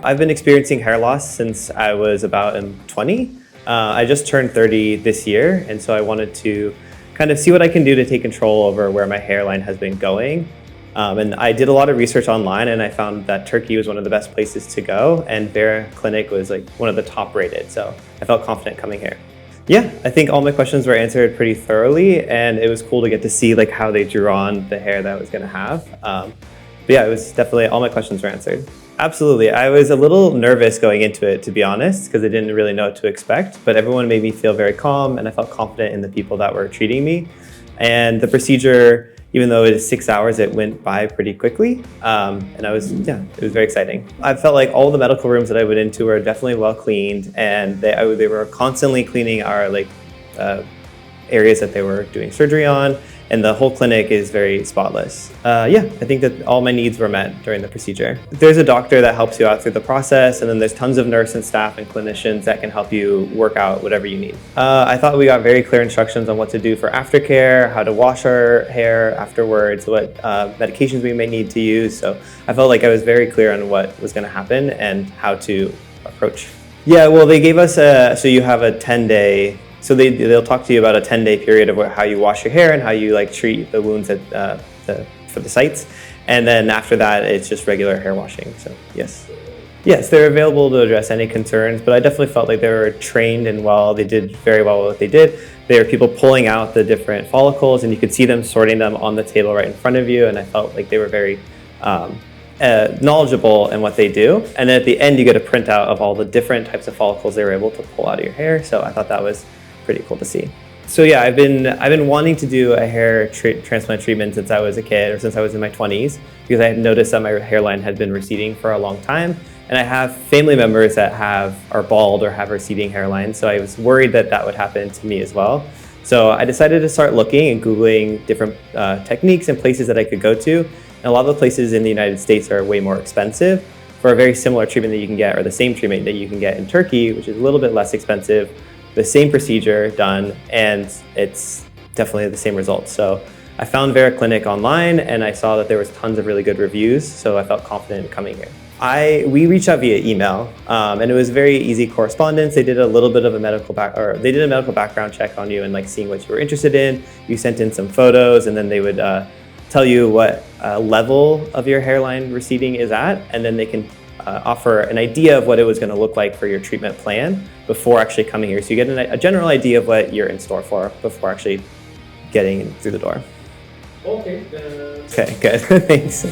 I've been experiencing hair loss since I was about 20. I just turned 30 this year, and so I wanted to kind of see what I can do to take control over where my hairline has been going. And I did a lot of research online, and I found that Turkey was one of the best places to go, and Vera Clinic was like one of the top rated, so I felt confident coming here. Yeah, I think all my questions were answered pretty thoroughly, and it was cool to get to see like how they drew on the hair that I was gonna have. But yeah, it was definitely, all my questions were answered. Absolutely. I was a little nervous going into it, to be honest, because I didn't really know what to expect, but everyone made me feel very calm, and I felt confident in the people that were treating me. And the procedure, even though it is 6 hours, it went by pretty quickly. And it was very exciting. I felt like all the medical rooms that I went into were definitely well cleaned, and they were constantly cleaning our areas that they were doing surgery on, and the whole clinic is very spotless. Yeah, I think that all my needs were met during the procedure. There's a doctor that helps you out through the process, and then there's tons of nurse and staff and clinicians that can help you work out whatever you need. I thought we got very clear instructions on what to do for aftercare, how to wash our hair afterwards, what medications we may need to use. So I felt like I was very clear on what was going to happen and how to approach. Yeah, well, they gave us so you have a 10-day. So they'll talk to you about a 10-day period of how you wash your hair and how you treat the wounds for the sites. And then after that, it's just regular hair washing, so yes. Yes, they're available to address any concerns, but I definitely felt like they were trained and well. They did very well with what they did. There were people pulling out the different follicles, and you could see them sorting them on the table right in front of you, and I felt like they were very knowledgeable in what they do. And then at the end, you get a printout of all the different types of follicles they were able to pull out of your hair, so I thought that was pretty cool to see. So yeah, I've been wanting to do a hair transplant treatment since I was a kid, or since I was in my 20s, because I had noticed that my hairline had been receding for a long time, and I have family members that are bald or have receding hairlines, so I was worried that that would happen to me as well. So I decided to start looking and Googling different techniques and places that I could go to, and a lot of the places in the United States are way more expensive for a very similar treatment that you can get, or the same treatment that you can get in Turkey, which is a little bit less expensive, the same procedure done, and it's definitely the same results. So I found Vera Clinic online, and I saw that there was tons of really good reviews, so I felt confident in coming here. We reached out via email, and it was very easy correspondence. They did a little bit of a medical background check on you, and seeing what you were interested in. You sent in some photos, and then they would tell you what level of your hairline receding is at, and then they can offer an idea of what it was going to look like for your treatment plan before actually coming here. So you get a general idea of what you're in store for before actually getting through the door. Okay. Okay, good. Thanks.